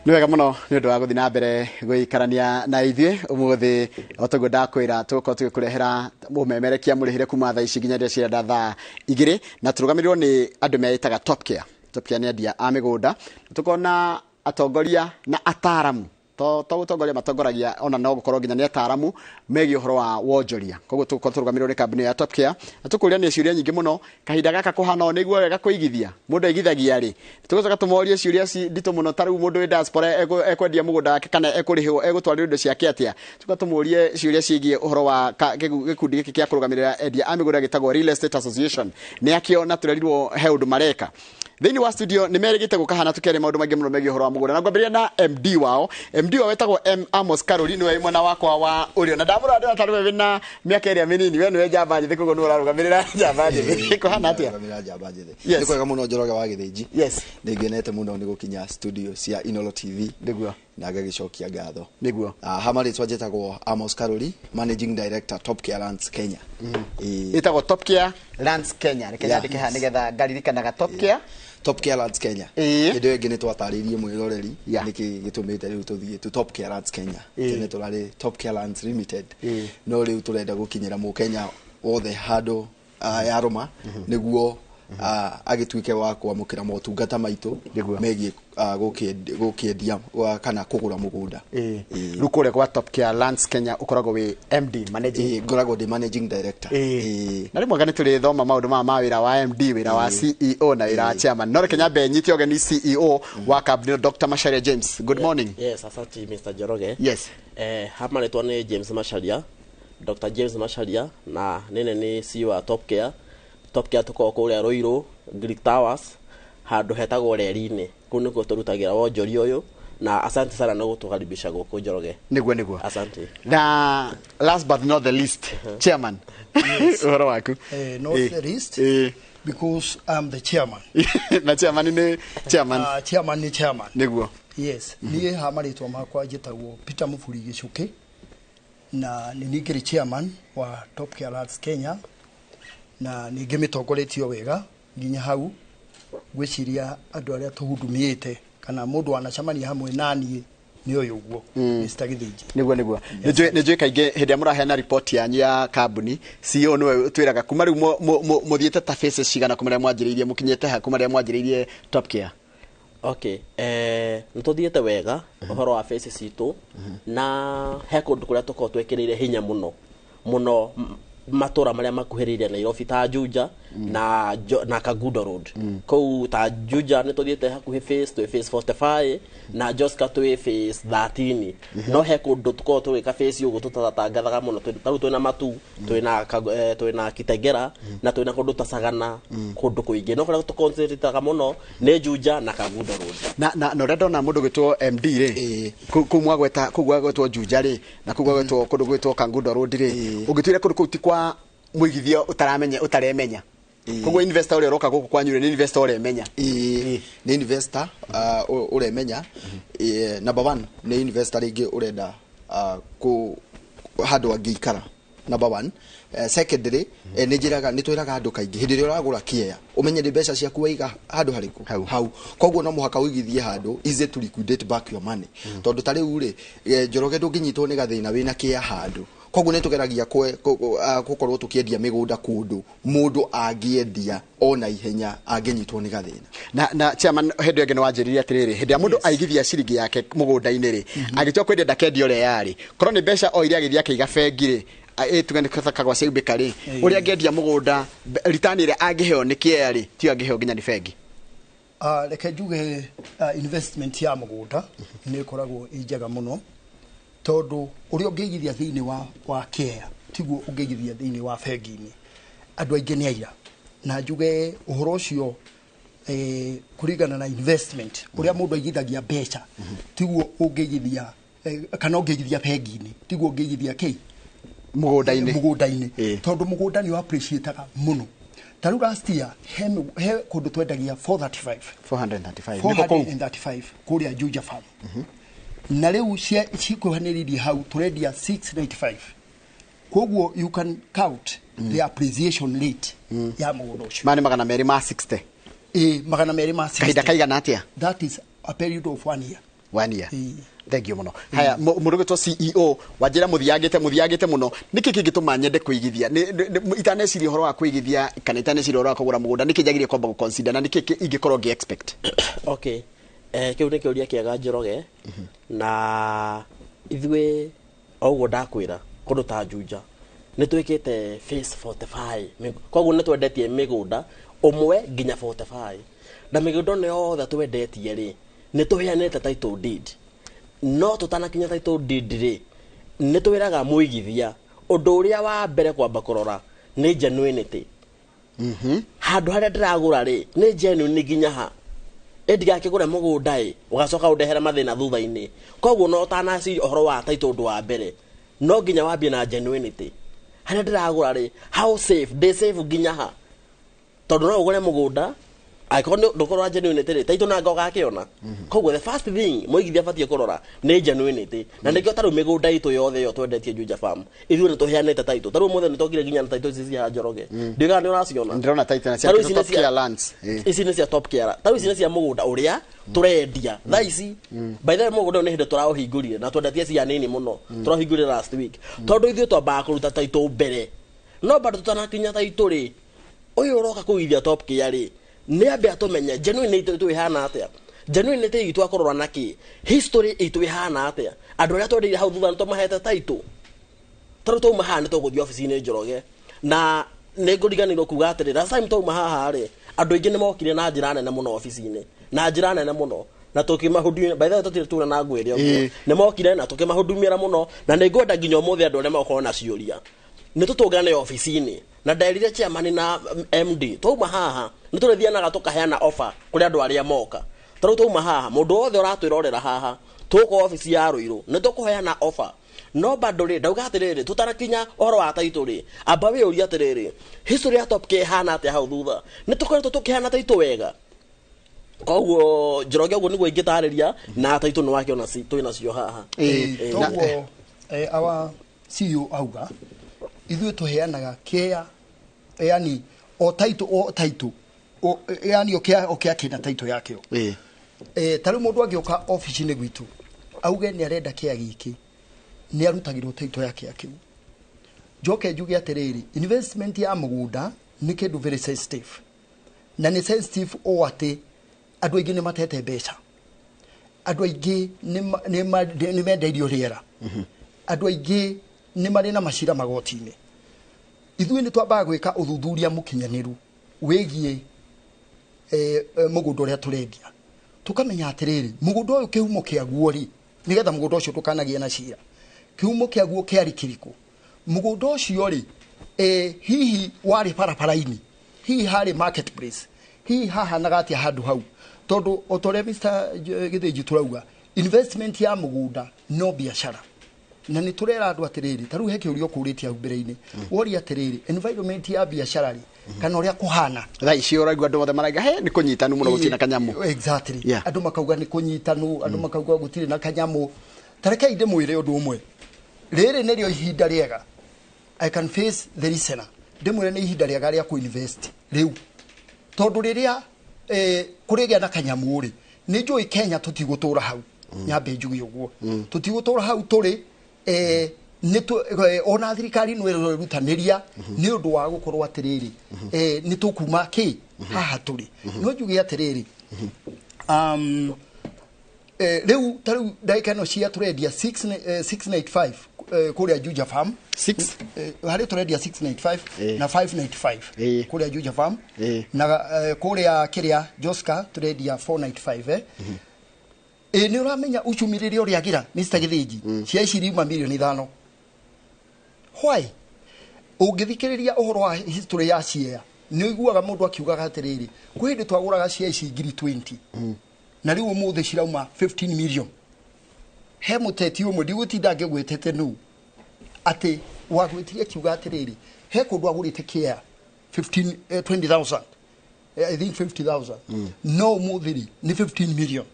Nĩ wega mũno nĩ ũndũ wa gũthiĩ na mbere gũikarania na ithuĩ ũmũthĩ otaguo ndakwĩra tũgũkorwo tũgĩkũrehera mũmemerekia mũrĩhĩre kuma thaa ici nginya rĩrĩa cirenda thaa igĩrĩ na tũrũgamĩrĩrwo nĩ andũ meĩtaga Top Care. Top Care nĩ endia a mĩgũnda, tũkona atongoria na ataaramu to gũtongoria matongoragia ona no gũkorwo nginya nĩ ataaramu megiĩ ũhoro wa wonjoria. Koguo tũgũkorwo tũrũgamĩrĩrwo nĩ kambuni ya Top Care na tũkũũria ciũria nyingĩ mũno kahinda gaka kũhana nĩguo wega kũigithia mũndũ aigithagia rĩ. Tũgũcoka tũmorie ciũria nditũ mũno ta rĩu mũndũ wĩ diaspora ekwendia mũgũnda wake kana ekũrĩhwo egũtwarĩrwo indo ciake atĩa. Tũgũcoka tũmorie ciũria ciĩgiĩ ũhoro wa gĩkundi gĩkĩ kĩa kũrũgamĩrĩra endia a mĩgũnda gĩtagwo Real Estate Association nĩ akĩo na tũrerirwo he ũndũ mareka. Thĩinĩ wa studio nĩ merĩgĩte gũkahana tũkĩaria maũndũ maingĩ mũno megiĩ ũhoro wa mũgũnda na ngwambĩrĩria na MD wao wetagwo Amos Karori nĩwe mwena wakwa wa ũrĩo na ndamũrora ndĩrona ta rĩwe wĩna mĩaka ĩrĩa mĩnini we nĩwe njamba njĩthĩ koguo nĩwe ũrarũgamĩrĩra njamba njĩthĩ kũhana atĩa? Nĩ kwega mũno Njoroge wa Gĩthĩnji. Nĩngenete mũno nĩ gũkinya studio cia INooro TV nĩguo na ngagĩcokia ngatho nĩguo hamarĩtwa njĩtagwo Amos Karori, Managing Director Top Care Lands Kenya. Ĩtagwo Top Care Lands Kenya nĩgetha ngaririkanaga Top Care Top Care Lands Kenya. Hĩndĩ ĩngĩ nĩ twatarĩirie mwĩroreri nĩkĩ gĩtũmĩte rĩu tũthiĩ Top Care Lands Kenya. Tene tũrarĩ Top Care Lands Limited. No rĩu tũrenda gũkinyĩra mũkenya wothe handũ yarũma nĩguo agĩtuĩke wa kwamũkĩra motungata maitũ megiĩ gũkĩendia kana kũgũra mũgũnda. Rĩu kũrĩa kwa Top Care Lands Kenya ũkoragwo wĩ MD managing ngoragwo ndĩ managing director. Na rĩmwe nĩ tũrĩthoma maũndũ ma wĩra wa MD, wĩra wa CEO na wĩra wa chairman. No reke nyambe nyite ũgeni CEO wa kambuni Dr. Macharia James. Good morning. Yes, asante Mr. Njoroge. Yes. Hapa naitwa ni James Macharia, Dr. James Macharia na nene ni CEO wa Top Care. Top Care tuko kũrĩa Rũirũ Greek Towers handũ hetagwo Reri-inĩ. Kũu nĩkuo tũrutagĩra wonjoria ũyũ na asante sana nĩ gũtũkaribisha gũkũ Njoroge. Nĩguo. Asante. Na last but not the least, chairman. Ũhoro waku? Not the least because I'm the chairman. Na chairman ni chairman. Chairman ni chairman. Nĩguo. Yes. Niĩ hamarĩtwa makwa njĩtagwo Peter Mũburi Gĩcũkĩ na nĩ ngĩrĩ chairman wa Top Care Lands Kenya na ningĩ mĩtongoretio wega nginya hau gwĩciria andũ arĩa tũhudumĩte kana mũndũ wanacemania hamwe naniĩ nĩ ũyũ ũguo Mr. Gĩthĩnji. Nĩguo. Nĩnjũĩ kaingĩ hĩndĩ mũraheana report yanyu ya kambuni CEO nĩwe twĩraga kuma rĩu mũthiĩte ta phases cigana kuma rĩrĩa mwanjĩrĩirie mũkinyĩte ha kuma rĩrĩa mwanjĩrĩirie Top Care? Okay, nĩ tũthiĩte wega ũhoro wa phases citũ na he kũndũ kũrĩa tũkorwo twekĩrĩire hinya mũno matura marĩa makuhĩrĩirie Nairobi ta Juja na Kagudo Road. Kũu ta Juja nĩ tũthiĩte hakuhĩ phase 45 na Joska twĩ phase 13. No he kũndũ tũkorwo tũgĩka phase ũguo tũtatatangathaga mũno tarĩu twĩna Matu, twĩna Kitengera na twĩna kũndũ ta Sagana, kũndũ kũingĩ. No kũrĩa tũkoncentrataga mũno nĩ Juja na Kagudo Road. Na ũrĩa ndona mũndũ gwĩtwo MD rĩ kũu gwetwo Juja rĩ na kũu gwetwo kũndũ gwĩtwo Kagudo Road rĩ ũngĩtuĩra kũndũ kũu ti kwa mũigithia ũtaremenya. Koguo investor ũrĩa ũroka gũkũ kwanyu nĩ investor ũremenya. Nĩ investor ũremenya. Number 1 nĩ investor rĩngĩ ũrenda handũ angĩikara. Number 1. Secondary nĩ twĩraga andũ kaingĩ hĩndĩ ĩrĩa ũragũra kĩea ũmenye nĩ mbeca ciaku waiga handũ harĩkũ hau. Koguo no mũhaka ũigithie handũ easy to liquidate back your money. Tondũ ta rĩu rĩ Njoroge ndũngĩnyitwo nĩ gathĩna wĩna kĩea handũ. Koguo nĩ tũgeragia gũkorwo tũkĩendia mĩgũnda kũndũ mũndũ angĩendia ona ihenya angĩnyitwo nĩ gathĩna. Na chairman hĩndĩ ĩngĩ nĩ wanjĩrĩirie atĩrĩrĩ hĩndĩ ya mũndũ aigithia ciringi yake mũgũnda-inĩ rĩ agĩtua kwendia ndakendia ũrĩa yarĩ korwo nĩ mbeca o iria agĩthiĩ akĩiga bengi rĩ tugane kagwa ciaubĩka rĩ ũrĩa angĩendia mũgũnda return ĩrĩa angĩheo nĩ kĩea rĩ ti angĩheo nginya nĩ bengi. Reke njuge investment ya mũgũnda nĩ ĩkoragwo ĩ njega mũno tondũ ũrĩa ũngĩigithia thĩinĩ wa kĩea tiguo ũngĩigithia thĩinĩ wa bengi-inĩ. Andũ aingĩ nĩ aira na njuge ũhoro ũcio kũringana na investment ũrĩa mũndũ aigithagia mbeca tiguo ũngĩigithia kana ũngĩigithia bengi-inĩ tiguo ũngĩigithia kĩi mũgũnda-inĩ tondũ mũgũnda nĩ appreciate-aga mũno. Ta rĩu last year he kũndũ twendagia 435 kũrĩa Juja farm. Na rĩu cikuhanĩrĩirie hau tũrendia 695. Koguo you can count the appreciation rate ya mũgũnda ũcio. Mane magana merĩ ma 60. Magana merĩ ma 60. Kahinda kaigana atĩa? That is a period of 1 year. 1 year thank you muno haya murugitwo CEO wanjira muthiangite muno niki kingituma nyende kuigithia itaneciria horo wa kuigithia kana itaneciria horo wa kugura mugunda niki njagirie kwamba gu consider na niki ingikorwo ngi expect okay kiu ni kiuria kiega Njoroge na ithwe oguo ndakwira kundu ta Juja ni twikite phase 45 koguo ni twendetie migunda umwe nginya 45 na migunda ne yothe twendetie ri ni tuheanite title deed no tutanakinya title deed ri ni twiraga muigithia undu uria wa mbere kwamba kurora ni genuinity handu haria ndiragura ri ni genuine nginya ha ediga kigure mugunda ugacoka udehera mathina thutha-ini koguo no tanaci ohoro wa title ndo wa mbere no nginya wambie na genuinity haria ndiragura ri how safe they safe nginya ha tondu no ugure mugunda aikono ndukoro genuinity ri title nanga ugakiona koguo the first thing muigithia batie kurora ni genuinity na nikio taru migunda itu yothe yo twendetie Juja farm ithu ni tuheanite title taru mothe ni togire nginya title ici cia Njoroge ndiga ni uraciona ndirona title na cia top care lands ici ni cia top care taru ici ni cia mugunda uria turendia tha ici by the way mugunda ni hindi turahingurire na twendetie cia nini muno turahingurire last week tondu ithu twamba kuruta title mbere no bado tutanakinya title ri uyu uroka kuigithia top care ri ni ambe atumenye genuinity itu ihana atia genuinity itu akorora naki history itu ihana atia andu aria twendire hau thutha nto mahete title taru to mahane to guthio office-ini Njoroge na ninguriganirwo kuga atiri last time to mahaha ri andu ingi ni mokire na njira nene muno office-ini na njira nene muno na tukimahudumia by the way tutire tuna na ngwire uguo ni mokire na tukimahudumia muno na ningwenda nginya mothe andu aria makorwo na ciuria ni tutungane office-ini na ndairire chairman na MD tuma haha ni turethianaga tukaheana offer kuri andu aria moka taru tuma haha mundu othe uratwirorera haha tuko office ya Ruiru ni tukuheana offer no bado ri ndauga atiriri tutarakinya ohoro wa title ri amba we uria atiriri history ya top ke hana atia hau thutha ni tukoretwo tukihana title wega koguo Njoroge uguo niguo ingitariria na title no wakiona si twina cio haha toguo awa CEO auga ithuĩ tuheanaga kea yani o title yani okia kina title yakeo taru mundu agioka office-ini gwitu auge ni arenda kea giki ni arutagirwo title yake yakeo joke njuge atiriri investment ya mugunda ni kindu very sensitive na ni sensitive o ati andu aingi ni matete mbeca andu aingi ni mendeirio riera andu aingi ni mari na macira magoti-ini ithuĩ ni twambaga gwika uthuthuria mukinyaniru wigie mugunda uria turendia tukamenya atiriri mugunda uyu kihumo kiaguo ri nigetha mugunda ucio tukanagia na cira kihumo kiaguo kiari kiriku mugunda ucio ri hihi wari parapara-ini hihi hari marketplace hihi hahanaga atia handu hau tondu otore Mr. Githinji turauga investment ya mugunda no biashara na ni turera andu atiriri taru he kiurio kuritia mbere-ini wori atiriri environment ya biashara ri kana uria kuhana tha ici uragwa andu othe maraiga he ni kunyitanu muno gutina kanyamu exactly andu makauga ni kunyitanu andu makauga gutire na kanyamu tareka inde mwire undu umwe riri nirio ihinda riega I can face the listener ndimwire ni ihinda riega ria ku invest riu tondu riria kurigia na kanyamu ri ni njui Kenya tutigutura hau nyambe njugi uguo tutigutura hau turi ona thirikari no irutaniria ni undu wa gukorwo atiriri ni tukuma ki haha turi no njugi atiriri riu taru daika no cia turendia 695 kuria Juja farm 6 hari turendia 695 na 595 kuria Juja farm na kuria kiria Joska turendia 495 ni uramenya uchumirire uri agira Mr. Githinji cia ici riuma milioni 5 why ungithikiriria uhoro wa history ya share ni uiguaga mundu akiugaga atiriri kwindi twaguraga share ici ngiri 20 na riu umuthe cirauma 15 million he muteti umwe ndigutinda ngegwetete nu ati wagwetirie kiuga atiriri he kundu agurite kia 15 20000 I think 50000 no muthiri ni 15 million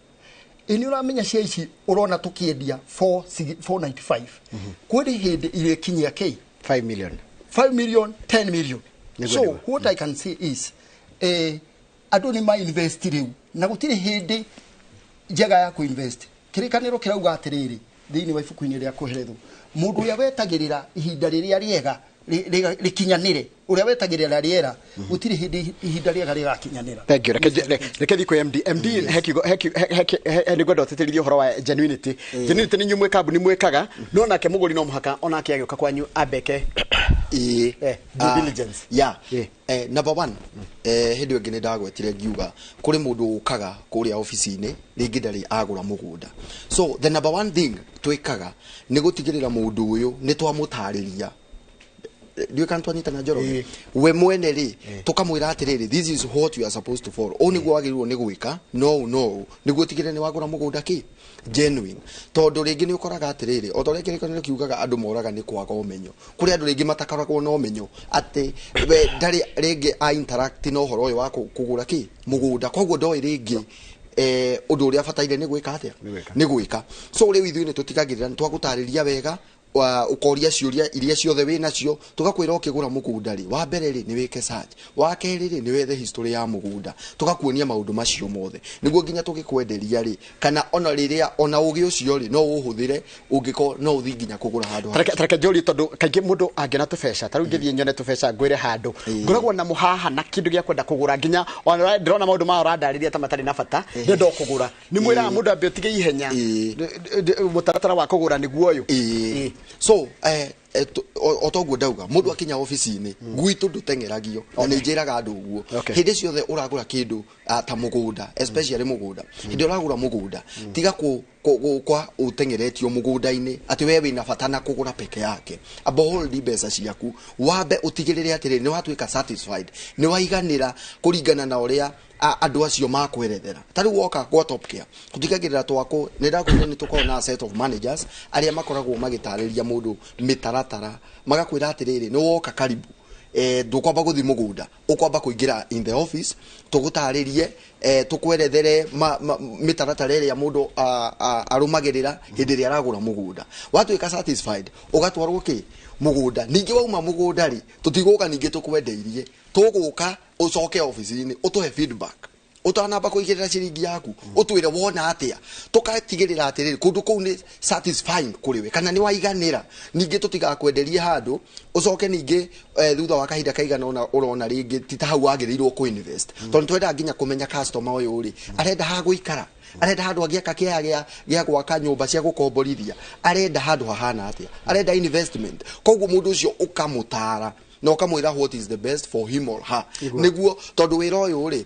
ini uramenya cia ici urona tukiendia 495 kwiri hindi ile kinyia k 5 million 10 million so what I can say is andu ni ma invest riu na gutire hindi njega ya ku invest kirikaniro kirauga atiriri thiini wa ibuku-ini ria kuherethwo mundu uria wetagirira ihinda riria riega rikinyanire uria wetagirira riera gutiri hindi ihinda riega rigakinyanira. Thank you. Reke thiko MD ni gwenda uteterithia uhoro wa genuinity ni nyumwe kambuni mwekaga no nake muguri no muhaka onake agioka kwanyu abeke due diligence. Number 1 hindi wengi ni ndagwetire ngiuga kuri mundu ukaga kuria office-ini ringi ndari agura mugunda. So the number 1 thing twikaga ni gutigirira mundu uyu ni twamutariria ndiyo kantwanyita na njoro we mwene ri tukamwira atiriri this is what you are supposed to follow oni gwagirwo ni gwika no niguo tigire ni wagura mugunda ki genuine tondu ringi ni ukoraga atiriri otore kirikano kiugaga andu moraga ni kwaga umenyo kuri andu ringi matakaragwo no umenyo ati we ndari ringi a interact no horo uyu wa kugura ki mugunda koguo ndoi ringi undu uria bataire ni gwika atia ni gwika so riu ithui ni tutigagirira ni twagutariria wega ukoria ciuria iria ciothe wina cio tugakwira ukigura mugunda ri wa mbere ri ni wike search wa keri ri ni wethe history ya mugunda tugakuonia maundu macio mothe niguo nginya tugikwenderia ri kana ona riria ona ugi ucio ri no uhuthire ungiko no uthi nginya kugura handu tareke njori tondu kaingi mundu angena tubesha taru ngithie nyone tubesha ngwire handu ngoragwo na muhaha na kindu gia kwenda kugura nginya ona ndrona maundu ma urandariria ta matari na bata ndendo kugura ni mwira mundu ambe utige ihenya mutaratara wa kugura niguo uyu so otoguo ndauga mundu akinya office-ini gwitu ndutengeragio na njiraga andu uguo hindi ciothe uragura kindu ta mugunda especially mugunda hindi uragura mugunda tiga kwa utengeretio mugunda-ini ati we wina bata na kugura peke yake hold mbeca ciaku wambe utigirire atiri ni watwika satisfied ni waiganira kuringana na uria andu acio makwerethera tari woka kwa top care kutigagirira twako ni ndakwira ni tukona na set of managers aria makoragwo magitariria mundu mitaratara magakwira atiriri ni woka karibu dukwamba guthi mugunda ukwamba kuingira in the office tugutaririe tukwerethere mitaratara iria mundu arumagirira hindi ria aragura mugunda watwika satisfied ugatwarwo ki mugunda ningi wauma mugunda ri tutiguka ningi tukwendeirie tuguka ucoke office-ini utuhe feedback utanamba kuigirira ciringi yaku utwire wona atia tukatigirira atiriri kundu kuu ni satisfying kuriwe kana ni waiganira ningi tutigakwenderie handu ucoke ningi thutha wa kahinda kaigana urona ringi ti ta hau wagirirwo ku invest tondu twenda nginya kumenya customer uyu uri arenda ha guikara arenda handu agiaka kia gia gwaka nyumba cia gukomborithia arenda handu hahana atia arenda investment koguo mundu ucio ukamutara no kamwira what is the best for him or her niguo tondu wira uyu ri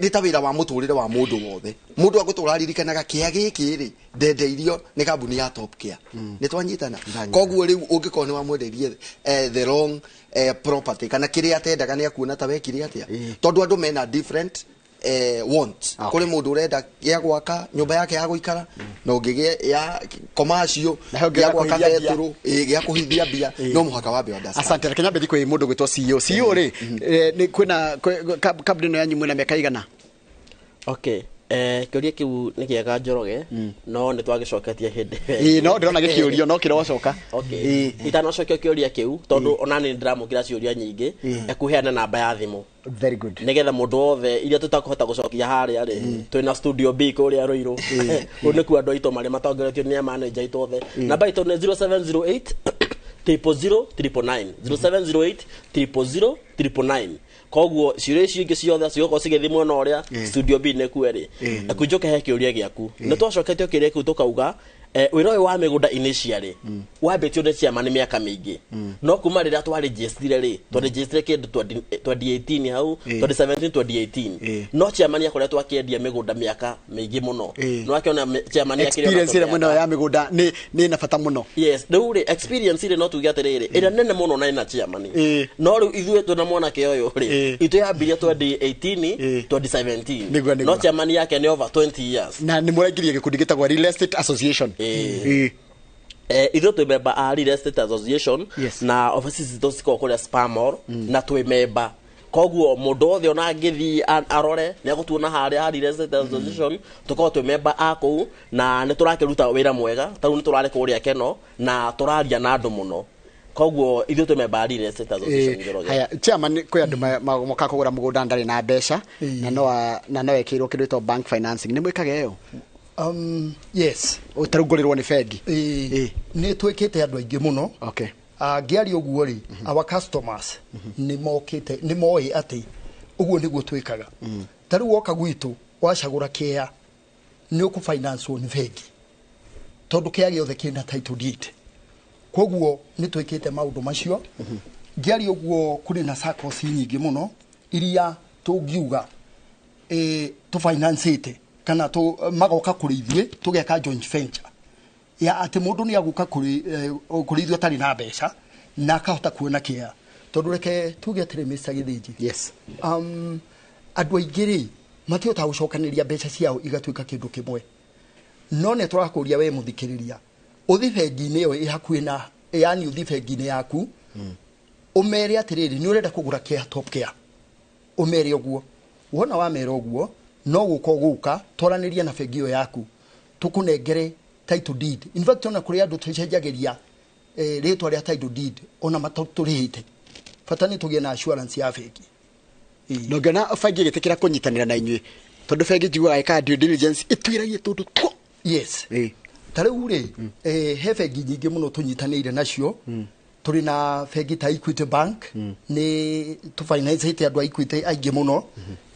ni tawira wa muturire wa mundu wothe mundu aguturarikanaga kia giki ri ndendeirio ni kambuni ya top care ni twanyitana koguo riu ungikona ni wamwenderie the wrong property kana kiria atendaga ni akuona ta wekire atia tondu andu mena different want kuri mundu urenda gia gwaka nyumba yake ya guikara no ngige ya commercial gia gwaka beturu gia kuhithia bia no muhaka wa bia ndasa. Asante rekenya bethi kwi mundu gwitwo CEO ri ni kwina kambuni yanyu mwina miaka igana? Okay kiuria kiu ni kiega njoroge no ni twagicoketie hindi no ndirona gikiurio no kirocoka itanacokio kiuria kiu tondu onani ndiramukira ciuria nyingi ekuheana namba ya thimu very good nigetha mundu othe iria tutakuhota gucokia haria ri twina studio B kuria Ruiru uniku andu aito mari matongeretio ni manager aito othe namba ito ni 0708 00009 0708 00009 koguo ciuria icio ingi ciothe cioko cigithimwo na uria studio B ne kueri akunjoke he kiuria giaku ni twacoketio kiuria kiu tukauga wira uyu wa migunda initially wambetio ni ciama ni miaka mingi no kuma rira twa register ri twa register kindu 2018 hau 2017 2018 no ciama ni akoretwo akiendia migunda miaka mingi muno no akiona ciama ni akiri experience ile muno ya migunda ni na bata muno yes no ri experience ile no tuge atiriri ira nene muno na ina ciama ni no ri ithuĩ tuna mwana kioyo ri itu yambiria 2018 2017 no ciama ni yake ni over 20 years na ni mũraingĩria gĩkundi gĩtagwo real estate association ithuĩ twĩ member a real estate association na offices zitũ cikoragwo kũrĩa Spamor na twĩ member koguo mundu othe ona ngithi arore ni agutuona haria real estate association tukorwo twĩ member a kũu na nĩ tũrakiruta wĩra mwega tondũ nĩ tũrarĩ kũrĩa Keno na tũraria na andũ mũno koguo ithuĩ twĩmembarire Estate Association Njoroge. Haya chairman kwĩ andũ moka kũgũra mũgũnda ndarĩ na mbeca na no ekĩrwo kĩndũ gĩtagwo bank financing nĩ mwĩkaga ĩyo? Yes. Ũtarungũrĩrwo nĩ bengi? Nĩ twĩkĩte andũ aingĩ mũno. Okay. Ngĩaria ũguo rĩ, our customers nĩ mokĩte nĩ moĩ atĩ ũguo nĩguo twĩkaga. Ta rĩu woka gwitũ wacagũra kĩea nĩ ũkũfinancewo nĩ bengi tondũ kĩea gĩothe kĩna title deed. Koguo nĩ twĩkĩte maũndũ macio. Ngĩaria ũguo kũrĩ na SACCOs nyingĩ mũno iria tũngiuga tũfinanceĩte kana magoka kũrĩ ithuĩ tũgeka joint venture ya atĩ mũndũ nĩ agũka kũrĩ ithuĩ atarĩ na mbeca na akahota kuona kĩea. Tondũ reke tuge atĩrĩ Mr. Gĩthĩnji. Yes. Andũ aingĩ rĩ matihotaga gũcokanĩria mbeca ciao igatuĩka kĩndũ kĩmwe. No nĩ tũrakũria we mũthikĩrĩria ũthi bengi-inĩ ĩyo ĩ hakuhĩ na yani ũthi bengi-inĩ yaku ũmere atĩrĩrĩ nĩ ũrenda kũgũra kĩea top care ũmere ũguo. Wona wamera ũguo no gũka twaranĩria na bengi ĩyo yaku tũkũnengere title deed. In fact ona kũrĩ andũ tũcenjagĩria rĩtwa rĩa title deed ona matũrĩhĩte. Bata nĩ tũgĩe na assurance ya bengi. No ngana bengi ĩgĩtĩkĩra kũnyitanĩra na inyuĩ tondũ bengi njiguaga ĩkaga due diligence ĩtwĩragie tũndũ two. Yes. Ta rĩu rĩ he bengi nyingĩ mũno tũnyitanĩire nacio. Tũrĩ na bengi ta Equity Bank nĩ tũfinanceĩte andũ a Equity aingĩ mũno.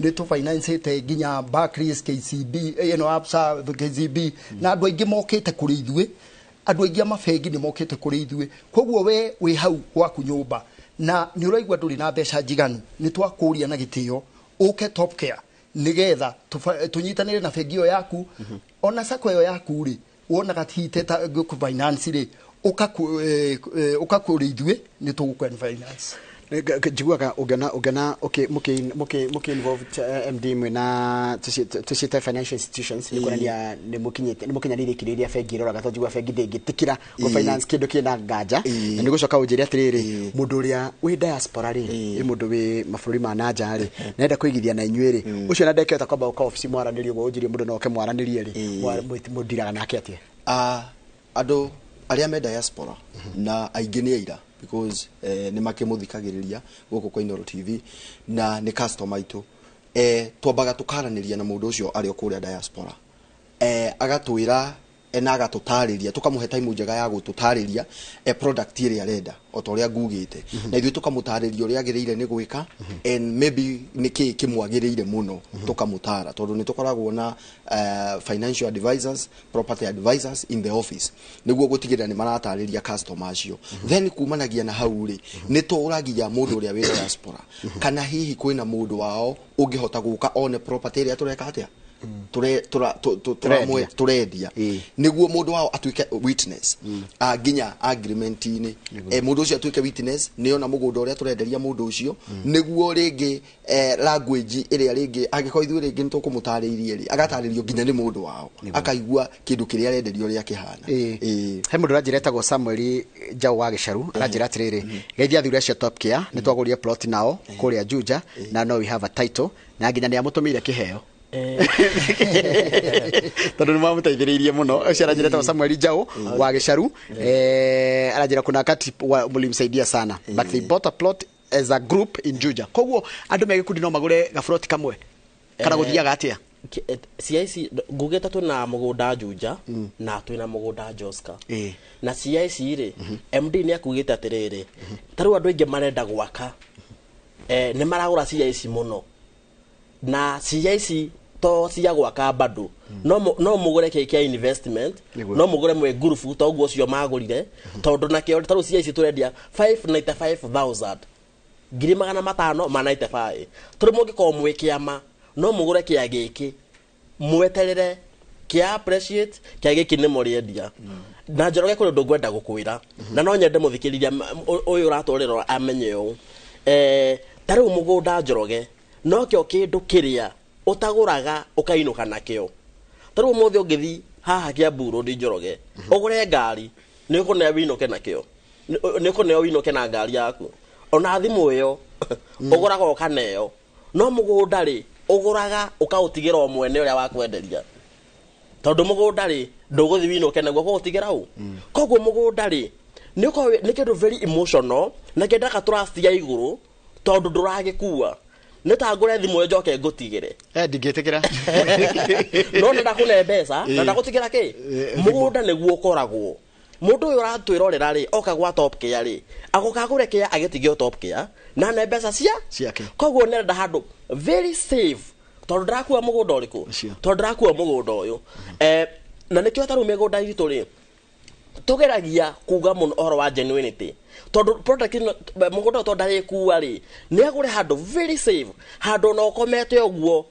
Nĩ tũfinanceĩte nginya Barclays, KCB, Absa, KCB na andũ aingĩ mokĩte kũrĩ ithuĩ. Andũ aingĩ mabengi nĩ mokĩte kũrĩ ithuĩ. Koguo we wĩ hau gwaku nyũmba na nĩ ũraigua ndũrĩ na mbeca njiganu nĩ twakũria na gĩtĩo ũke top care nigetha tũnyitanĩre na bengi ĩyo yaku ona SACCO ĩyo yaku rĩ wonaga tihite ta finance rĩ ũkakũrĩ ithuĩ nĩ tũgũkũ finance. Njiguaga ũngĩona mũkĩ-involve MD mwĩna tũciĩte financial institutions nĩ kuonania nĩ mũkinyanĩire ikĩrĩa iria bengi ĩroraga tondũ njiguaga bengi ndĩngĩtĩkĩra gũ-finance kĩndũ kĩna nganja. Na nĩ gũcoka ũnjĩre atĩrĩrĩ mũndũ ũrĩa wĩ diaspora rĩ nĩ mũndũ wĩ mabũrũri ma nanja rĩ nenda kũigithia na inyuĩ rĩ ũcio na ndekĩhota kwamba gũka ofici mwaranĩrie ũguo ũnjĩrie mũndũ no oke mwaranĩrie rĩ mũndiraga nake atĩa? Andũ arĩa me diaspora na aingĩ nĩ aira because nĩ makĩmũthikagĩrĩria gũkũ kwa INooro TV na nĩ customer itũ. Twambaga tũkaranĩria na mũndũ ũcio arĩ kũrĩa diaspora agatwĩra na agatũtarĩria tũkamũhe time njega ya gũtũtarĩria product ĩrĩa arenda o ta ũrĩa ngugĩte na ithuĩ tũkamũtarĩria ũrĩa agĩrĩire nĩ gwĩka and maybe nĩkĩ kĩmwagĩrĩire mũno tũkamũtara tondũ nĩ tũkoragwo na financial advisors, property advisors in the office nĩguo gũtigĩrĩra nĩ maratarĩria customer acio. Then kumanagia na hau rĩ nĩ tũragia mũndũ ũrĩa wĩ diaspora kana hihi kwĩna mũndũ wao ũngĩhota gũka one property ĩrĩa tũreka atĩa turendia niguo mundu wao atuike witness nginya agreement-inĩ mundu ucio atuike witness ni ona mugunda uria turenderia mundu ucio niguo ringi language iria ringi agiko ithu ringi nitukumutariirie ri agataririo nginya ni mundu wao akaigua kindu kiria arenderio ria kihana. He mundu ranjiretagwo Samuel Njau wa Gicaru aranjira atiriri geithia thuri acio top care ni twagurie plot nao kuria Juja na no we have a title na nginya ni amutumire kiheo tondu nĩ mamũteithĩrĩirie mũno. Ũcio aranjĩrĩte Samuel Njau wa Gicaru aranjĩra kuna kati mũlimsaidia sana but they bought a plot as a group in Juja. Koguo andũ megĩkundi no magũre gafloti kamwe kana gũthiaga atĩa? CIC ngugĩte twĩna mũgũnda Juja na twĩna mũgũnda Joska na CIC rĩ MD nĩ akugĩte atĩrĩrĩ tarĩu andũ aingĩ marenda gwaka nĩ maragũra CIC mũno na CIC to cia gwaka bado no mugure keke investment no mugure mwe group to guo cio magurire tondu na kio taru CIC turendia 595,000 ngiri magana matano ma 95 turi mungiko mwe kiama no mugure kia giki mweterere kia appreciate kia giki ni muriendia na Njoroge kuri ndu ngwenda gukwira na no nyende muthikiriria uyu ratorero amenye u taru mugunda Njoroge no kio kindu kiria utaguraga ukainuka nakio taru muthi ungithi haha kia buru ndi Njoroge ugure ngari ni ukune winuke nakio ni ukune winuke na ngari yaku ona thimu iyo uguraga ukaneo no mugunda ri uguraga ukautigera o mwene uria wakwenderia tondu mugunda ri nduguthi winuke naguo gutigira u koguo mugunda ri nĩ kĩndũ very emotional na kĩendaga trust ya igũrũ tondũ ndũragĩkua nĩ ta ngũre thimũ ĩyo njoke ngũtigĩre ndingĩtĩkĩra no nenda kũne mbeca na ndagũtigĩra kĩ mũgũnda nĩguo ũkoragwo mũndũ ũyũ ũratwĩrorera rĩ oka gwa top care rĩ agũkagũre care agĩtigio top care na ne mbeca ciake koguo nenda handũ very safe tondũ ndakua mũgũnda ũrĩkũ tondũ ndakua mũgũnda ũyũ na nĩkĩo tarũ mĩgũnda itũ rĩ tũgeragia kuga mũno ũhoro wa genuinity tondũ product mũgũnda tondũ ndarĩkua rĩ nĩ agũre handũ very safe handũ no komete ũguo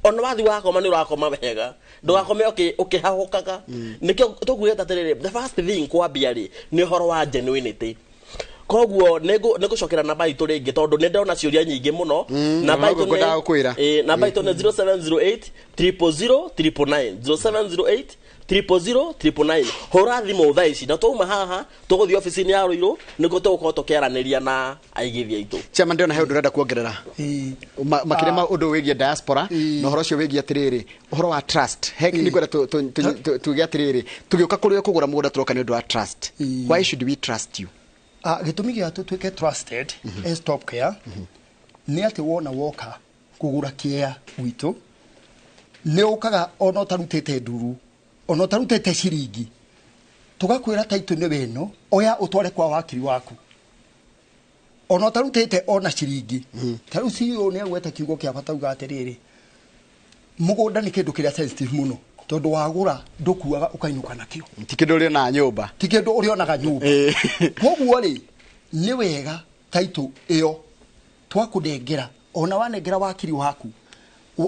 ona wathi wakoma nĩ ũrakoma wega ndũgakome ũkĩhahũkaga nĩkĩo tũkuĩte atĩrĩrĩ the first thing kwambia rĩ nĩ ũhoro wa genuinity koguo nĩgũcokera namba itũ rĩngĩ tondũ nĩ ndona ciũria nyingĩ mũno namba itũ nĩ 0708 000 999 0708 000 999 hũra thimũ thaa ici na twauma haha tũgũthiĩ ofici-inĩ ya Rũirũ nĩguo tũgũkorwo tũkĩaranĩria na aigithia itũ Chama ndĩona he ũndũ ũrenda kuongerera makĩria ma ũndũ wĩgiĩ diaspora na ũhoro ũcio wĩgiĩ atĩrĩrĩ ũhoro wa trust nĩ kwenda tuge atĩrĩrĩ tũgĩũka kũrĩ kũgũra mũgũnda tũroka nĩ ũndũ wa trust why should we trust you gĩtũmi gĩa tũtuĩke trusted as top care nĩ atĩ wona woka kũgũra kĩea gwitũ nĩ ũkaga ona ũtarutĩte nduru ona ũtarutĩte ciringi tũgakwĩra taitũ nĩ weno oya ũtware kwa wakiri waku ona ũtarutĩte ona ciringi tarũ CEO nĩ agweta kiugo kĩa bata uga atĩrĩrĩ mũgũnda nĩ kĩndũ kĩrĩa sensitive mũno tondũ wagũra ndũkuaga ũkainũka nakĩo ti kĩndũ ũrĩ na nyũmba ti kĩndũ ũrĩ onaga nyũmba koguo rĩ nĩ wega taitũ ĩyo twakũnengera ona wanengera wakiri waku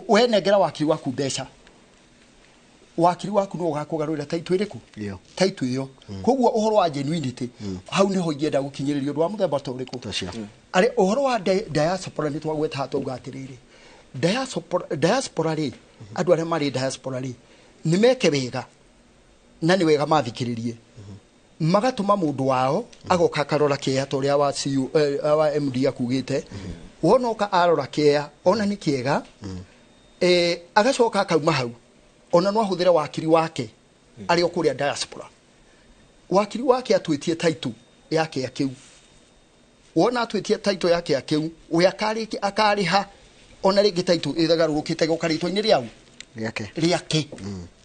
wenengera wakiri waku mbeca wakiri waku no gakũgarũrĩra taitũ ĩrĩkũ taitũ ĩyo koguo ũhoro wa genuinity hau nĩho ingĩenda gũkinyĩrĩria ũndũ wa mũthemba ta ũrĩkũ arĩ ũhoro wa diaspora nĩ twagweta hatũ uga atĩrĩrĩ diaspora rĩ andũ arĩa marĩ diaspora rĩ nĩ meke wega na nĩ wega mathikĩrĩrie magatũma mũndũ wao agoka akarora kĩea ta ũrĩa wa CEO wa MD akugĩte wona oka arora kĩea ona nĩ kĩega agacoka akauma hau ona no ahũthĩre wakiri wake arĩ o kũrĩa diaspora wakiri wake atwĩtie taitũ ya kĩea kĩu wona atwĩtie taitũ ya kĩea kĩu we akarĩha ona rĩngĩ taitũ ĩthagarũrũkĩte gũkarĩtwo-inĩ rĩau rĩake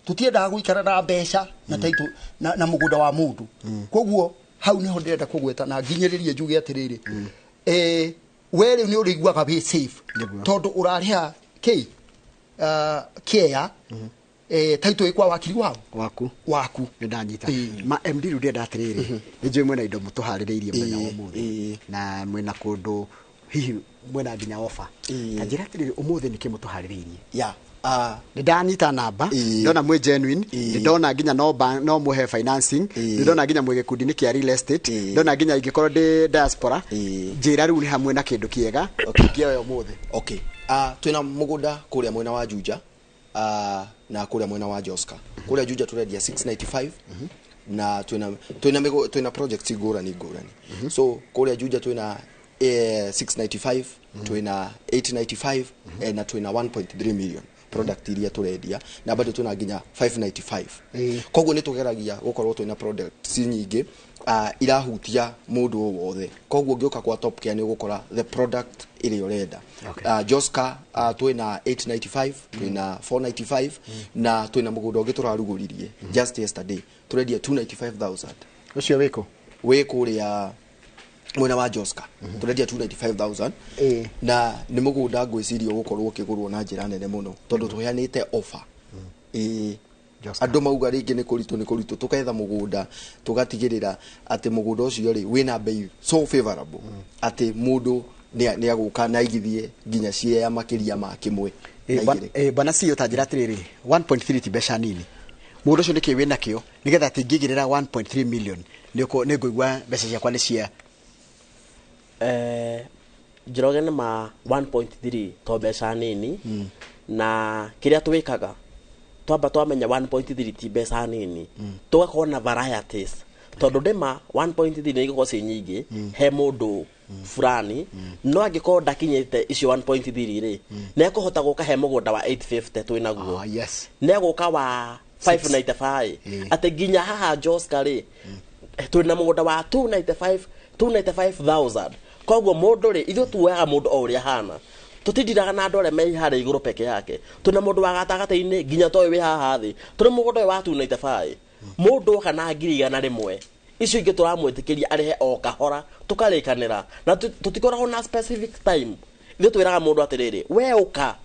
tũtiendaga gũikara na mbeca na taitũ na mũgũnda wa mũndũ koguo hau nĩho ndĩrenda kũgweta na nginyĩrĩrie njuge atĩrĩrĩ we rĩu nĩ ũrĩiguaga wĩ safe tondũ ũrarĩha kĩea taitũ ĩkwa wakiri waku nĩ ndanyita ma MD rĩu ndĩrenda atĩrĩrĩ nĩ njũĩ mwĩna indo mũtũharĩrĩirie mũthenya wa ũmũthĩ na mwĩna kũndũ hihi mwĩna nginya ofa ta njĩra atĩrĩrĩ ũmũthĩ nĩkĩ mũtũharĩrĩirie nĩ ndanyita namba ndona mwĩ genuine nĩ ndona nginya no mũhe financing nĩ ndona nginya mwĩ gĩkundi-inĩ kĩa real estate ndona nginya ingĩkorwo ndĩ diaspora njĩra rĩu nĩ hamwe na kĩndũ kĩega kĩoyo ũmũthĩ twĩna mũgũnda kũrĩa mwena wa Juja na kũrĩa mwena wa Joska kũrĩa Juja tũrendia 695 na twĩna projects ngũrani so kũrĩa Juja twĩna 695 twĩna 895 na twĩna 1.3 million product iria turendia na bado tuna nginya 595 koguo ni tugeragia gukorwo twina products nyingi irahutia mundu wothe koguo ngioka kwa top care ni gukora the product ile urenda Joska twina 895 twina 495 na twina mugunda ungi turaruguririe just yesterday turendia 295,000 ucio wiko ria mwena wa Joska turendia 295,000 na ni mugunda ngwicirio gukorwo ukigurwo na njira nene muno tondu tuheanite offer andu mauga ringi ni kuritu tuketha mugunda tugatigirira ati mugunda ucio ri wina bei so favorable ati mundu ni aguka na igithie nginya cia makiria ma kimwe bana cio ta njira atiriri 1.3 ti mbeca nini mundu ucio niki wina kio nigetha atingigirira 1.3 million ni ngũigua mbeca ciakwa ni cia njirogene ma 1.3 to mbeca nini na kiria twikaga twamba twamenya 1.3 ti mbeca nini tugakorwo na varieties tondu ndema 1.3 ni igiko ci nyingi he mundu fulani no angikorwo ndakinyite icio 1.3 ri na ekuhota guka he mugunda wa 850 twinaguo yes na guka wa 595 ate ginya haha Joska ri twina mũgũnda wa 295,000 koguo mũndũ rĩ ithuĩ tuoyaga mũndũ o ũrĩa hana tutindiraga na andũ arĩa me harĩa igũrũ peke yake tuna mũndũ wa gatagatĩ-inĩ nginya toĩ wĩ haha thĩ tũrĩ mũgũnda ũyũ wa 295 mũndũ kana ngiri igana rĩmwe icio ingĩ tũramwĩtĩkĩria arehe o kahora tũkarĩkanĩra na tũtikoragwo na specific time ithuĩ twĩraga mũndũ atĩrĩrĩ we ũka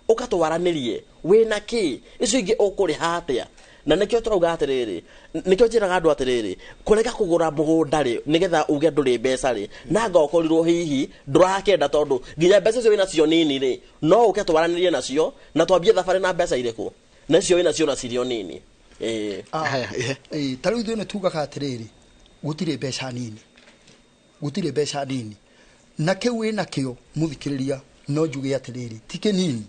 tũwaranĩrie wĩna kĩ icio ingĩ ũkũrĩha atĩa na nĩkĩo tũrauga atĩrĩrĩ nĩkĩo njĩraga andũ atĩrĩrĩ kũrega kũgũra mũgũnda rĩ nĩgetha uge ndũrĩ mbeca rĩ na ngaũkorirwo hihi ndũrakenda tondũ nginya mbeca icio wĩna cio nini rĩ no ũke tũwaranĩrie nacio na twambie thabarĩ na mbeca irĩkũ na icio wĩna cio na cirio nini ta rĩu ithuĩ nĩ tugaga atĩrĩrĩ gũtirĩ mbeca nini na kĩu wĩna kĩo mũthikĩrĩria no njuge atĩrĩrĩ ti kĩnini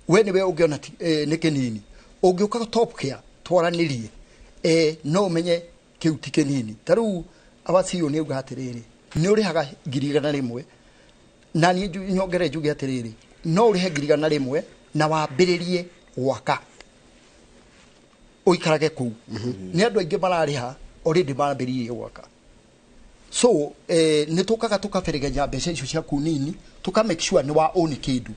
we nĩwe ũngĩona nĩ kĩnini ũngĩũka top care twaranĩrie no ũmenye kĩu ti kĩnini ta rĩu abacio nĩ uga atĩrĩrĩ nĩ ũrĩhaga ngiri igana rĩmwe na niĩ nyongere njuge atĩrĩrĩ no ũrĩhe ngiri igana rĩmwe na wambĩrĩrie gwaka ũikarage kũu nĩ andũ aingĩ mararĩha already mambĩrĩrie gwaka so nĩ tũkaga tũkaberegenya mbeca icio ciaku nini tũka make sure nĩ wa own kĩndũ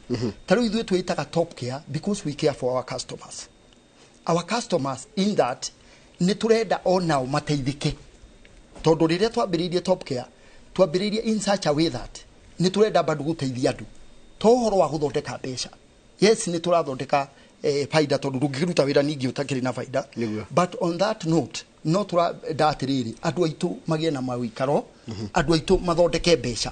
ta rĩu ithuĩ twĩtaga top care because we care for our customers in that nĩ tũrenda onao mateithĩke tondũ rĩrĩa twambĩrĩirie top care twambĩrĩirie in such a way that nĩ tũrenda bado gũteithia andũ to ũhoro wa gũthondeka mbeca yes nĩ tũrathondeka faida tondũ ndũngĩruta wĩra ningĩ ũtakĩrĩ na faida but on that note no tũrenda atĩrĩrĩ andũ aitũ magĩe na mawĩikaro andũ aitũ mathondeke mbeca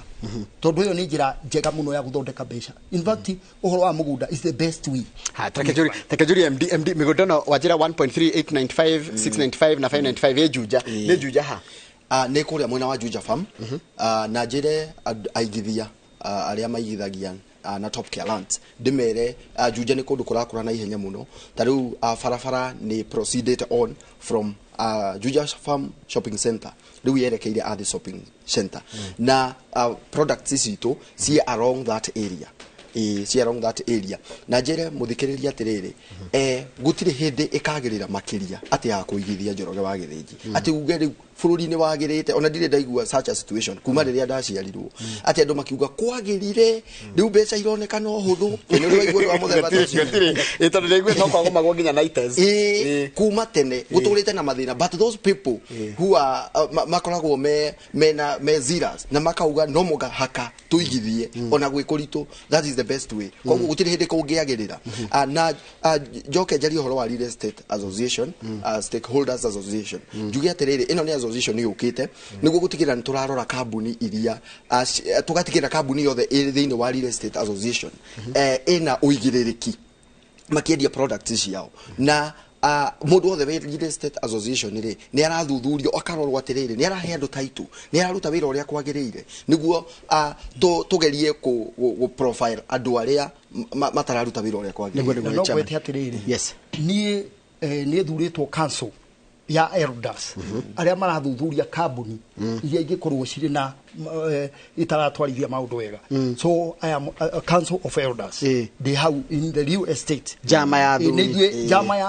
tondũ ĩyo nĩ njĩra njega mũno ya gũthondeka mbeca in fact ũhoro wa mũgũnda is the best way takejuri MD mĩgũnda no wajĩra 1.3895 695 na 595 nĩ Juja ha nĩ kũrĩa mwena wa Juja farm na njĩre aigithia arĩa maigithagia na top care lands ndimere Juja nĩ kũndũ kũrakũra na ihenya mũno ta rĩu barabara nĩ proceeded on from Juja farm shopping center rĩu yerekeire Athi shopping center na products citũ see along that area na njĩre mũthikĩrĩria atĩrĩrĩ gũtirĩ hĩndĩ ĩkagĩrĩra makĩria atĩ ya kũigithia Njoroge wa Gĩthĩnji atĩ uge rĩu bũrũri-inĩ wagĩrĩte ona ndirĩ ndaigua such a situation kuma rĩrĩa ndaciarirwo atĩ andũ makiuga kwagĩrĩre rĩu mbeca ironekana ũhũthũ nĩ rĩu igũrũ wa mũthemba ũcio tondũ nĩiguĩ no kwagomagwo nginya nights kuma tene gũtũrĩte na mathĩna but those people who are makoragwo me zealous na makauga no mũhaka tũigithie ona gwĩkũritũ that is the best way koguo gũtirĩ hĩndĩ kũngĩagĩrĩra na njoke njarie ũhoro wa real estate association stakeholders association njuge atĩrĩrĩ ĩno nĩ association yũkĩte nĩguo gũtigĩrĩra nĩ tũrarora kambuni iria tũgatigĩrĩra kambuni yothe thĩinĩ wa real estate association ĩna ũigĩrĩrĩki makĩendia products ciao na mũndũ wothe wĩ real estate association rĩ nĩ arathuthurio akarorwo atĩrĩrĩ nĩ arahe andũ title nĩ araruta wĩra ũrĩa kwagĩrĩire nĩguo tũgerie gũ profile andũ arĩa matararuta wĩra ũrĩa kwagĩrĩire no gwete atĩrĩrĩ yes niĩ nĩ thurĩtwo council ya elders arĩa marathuthuria kambuni iria ingĩkorwo cirĩ na itaratwarithia maũndũ wega so I am a council of elders they have in the real estate jama ya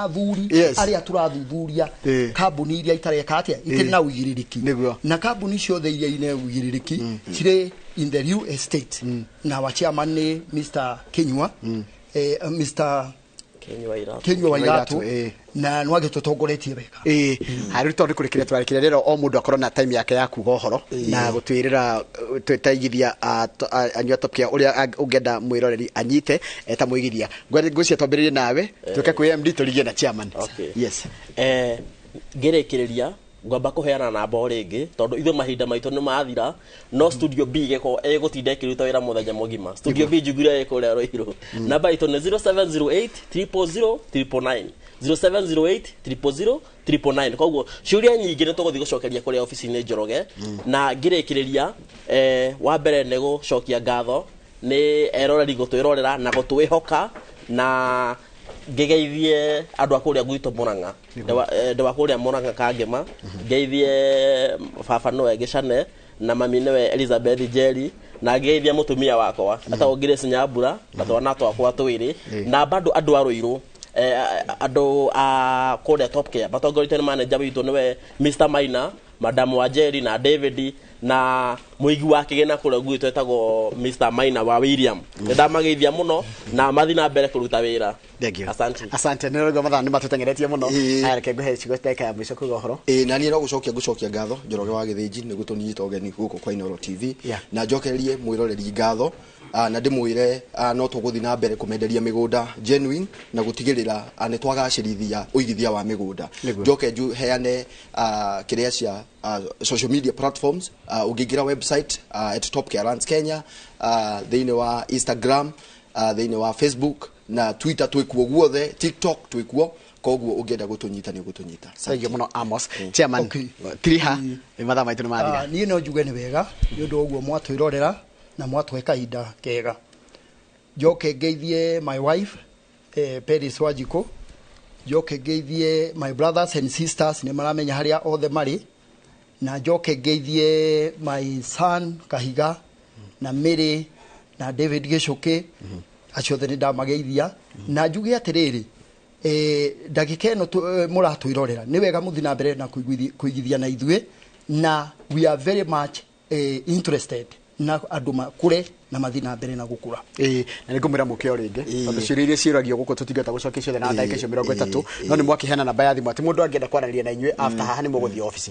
thuri arĩa tũrathuthuria kambuni iria itareka atĩa itarĩ na ũigĩrĩrĩki na kambuni ciothe iria ina ũigĩrĩrĩki cirĩ in the real estate na wa chairman nĩ Mr. Kinyua Mr. Kenywa Wairatu na nwage tũtongoretie wega harĩ tondũ kũrĩkĩria twarekeria rĩrĩa o mũndũ akorwo na time yake ya kuga ũhoro na gũtwĩrĩra twĩtaigithia anyua top care ũrĩa ũngĩenda mwĩroreri anyite ta mũigithia ngwĩciria twambĩrĩrie nawe tũke kwĩ MD tũrigie na chairman yes ngĩrĩkĩrĩria ngwamba kũheana namba o rĩngĩ tondũ ithuĩ mahinda maitũ nĩ mathira no studio B gĩko gũtinda ĩkĩruta wĩra mũthenya mũgima studio B njugire kũrĩa Rũirũ namba itũ nĩ 0708 000 999 0708 000 999 koguo ciũria nyingĩ nĩ tũgũthiĩ gũcokeria kũrĩa ofici-inĩ Njoroge na ngĩrĩkĩrĩria wa mbere nĩ gũcokia ngatho nĩ eroreri gũtwĩrorera na gũtwĩhoka na ngegeithie andũ akũrĩa gwitũ Mũrang'a ndewa kũrĩa Mũrang'a Kangema ngeithie baba nowe Gĩcane na mami nowe Elizabeth Jerry na ngeithie mũtumia wakwa atagwo Grace Nyambura na twana twakwa twĩrĩ na bado andũ a Rũirũ andũ a kũrĩa top care batongoretio nĩ manager witũ nĩwe Mr. Maina Madam Wajeri na David na muigi wa kigena kule gwitwo etagwo Mr Maina wa William ndamageithia muno na mathi na mbere kuruta wira. Asante nä rå mathaa nä matutengeretie må no areke ngå he cigo teka ya må ico kuga horo na niä no gå cokia ngatho Njoroge wa Githĩnji nä gå tå nyita ũgeni gũkũ kwa INooro TV na njokererie mwĩroreri ngatho na ndĩmwĩre no tũgũthiĩ na mbere kũmenderia mĩgũnda genuine na gũtigĩrĩra nĩ twagacĩrithia ũigithia wa mĩgũnda. Njoke heane kĩrĩa cia social media platforms ũngĩingĩra website at Top Care Lands Kenya thĩinĩ wa Instagram thĩinĩ wa Facebook na Twitter twĩkuo guothe, TikTok twĩkuo, koguo ũngĩenda gũtũnyita nĩ gũtũnyita. Thank you muno Amos. Chairman Kiriha mathaa maitũ nĩ mathira. Niĩ no njuge nĩ wega nĩ ũndũ ũguo mwatwĩrorera na mwatwe kahinda kega. Njoke ngeithie my wife Peris Wajiko, njoke ngeithie my brothers and sisters nĩ maramenya harĩa othe marĩ, na njoke ngeithie my son Kahiga na Mary na David Gicuki acio othe nĩ ndamageithia na njuge atĩrĩrĩ ndagĩka ĩno mũratwĩrorera nĩ wega mũthi na mbere na kũigithia na ithuĩ na we are very much interested na andũ makũre na mathi na mbere na gũkũra. Na nĩ ngũmwĩra mũkĩo rĩngĩ tondũ ciũria iria ciũragio gũkũ tũtingĩhota gũcokia ciothe na ndagĩka icio 30 no nĩ mwakĩheana namba ya thimũ atĩ mũndũ angĩenda kwaranĩria na inyuĩ after haha nĩ mũgũthiĩ ofici.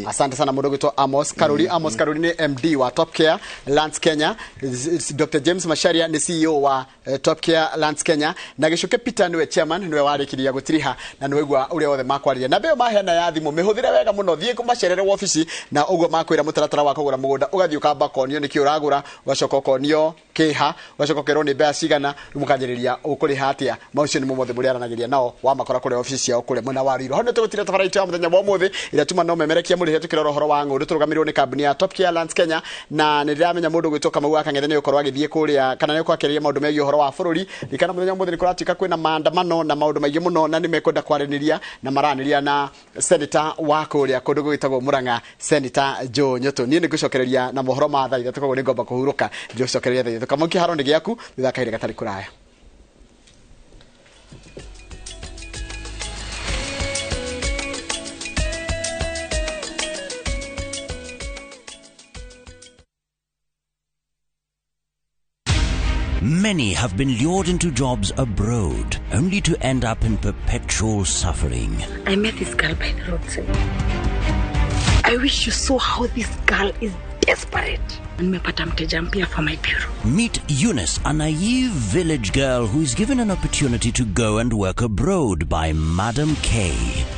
Asante sana mũndũ gwĩtwo Amos Karuri. Amos Karuri nĩ MD wa Top Care Lands Kenya. Dr James Macharia nĩ CEO wa Top Care Lands Kenya na Gicuki Peter nĩwe chairman, nĩwe warĩkirie gũtiriha na nĩwe igua ũrĩa othe makwarĩria. Na mbeo maheana ya thimũ mĩhũthĩre wega mũno, thiĩ kũmacerere ofici na ũguo makwĩra mũtaratara wa kũgũra mũgũnda ũgathiĩ ũkamba konio nĩkĩ ũragũra ũgacoka konio kĩha ũgacoka kerwo nĩ mbeca cigana mũkanjĩrĩria ũkũrĩha atĩa. Maũcio nĩ mothe mũrĩa aranagĩria nao wa makora kũrĩa ofici ciao kũrĩa mwena wa Ruiru. Honde tũgũtira tabarĩte ya mũthenya wa ũmũthĩ ĩrĩa tuma no memerekia mũrĩhe tũkĩrora ũhoro wa ng'ũndũ tũrũgamĩrĩrwo nĩ kambuni ya Top Care Lands Kenya na nĩ ndĩramenya mũndũ gwĩtwo Kamau Akang'ethe nĩ ũkorwo agĩthiĩ kũrĩa kana nĩ kwakĩrĩria maũndũ megiĩ ũhoro wa bũrũri. Rikana mũthenya ũmũthĩ nĩ kũratuĩka kwĩna maandamano na maũndũ maingĩ mũno na nĩ mekwenda kwaranĩria na maranĩria na senator wa kũrĩa kũndũ gwĩtagwo Murang'a, Senator Joe Nyoto. Niĩ nĩ ngũcokereria na mohoro ma thaa ithatũ koguo nĩ ngomba kũhurũka ndĩcokereria thaa ithatũ. Kamau kĩharo nĩ gĩaku thutha kahinda gatarĩ kũraya. Many have been lured into jobs abroad, only to end up in perpetual suffering. I met this girl by the roadside. I wish you saw how this girl is desperate. Nimepata mteja mpya for my bureau. Meet Eunice, a naive village girl who is given an opportunity to go and work abroad by Madam K.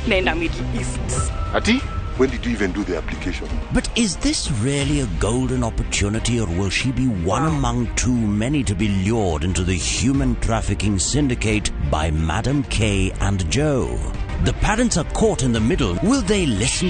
Nenda Middle East. Ati? When did you even do the application? But is this really a golden opportunity, or will she be one among too many to be lured into the human trafficking syndicate by Madam K and Joe? The parents are caught in the middle. Will they listen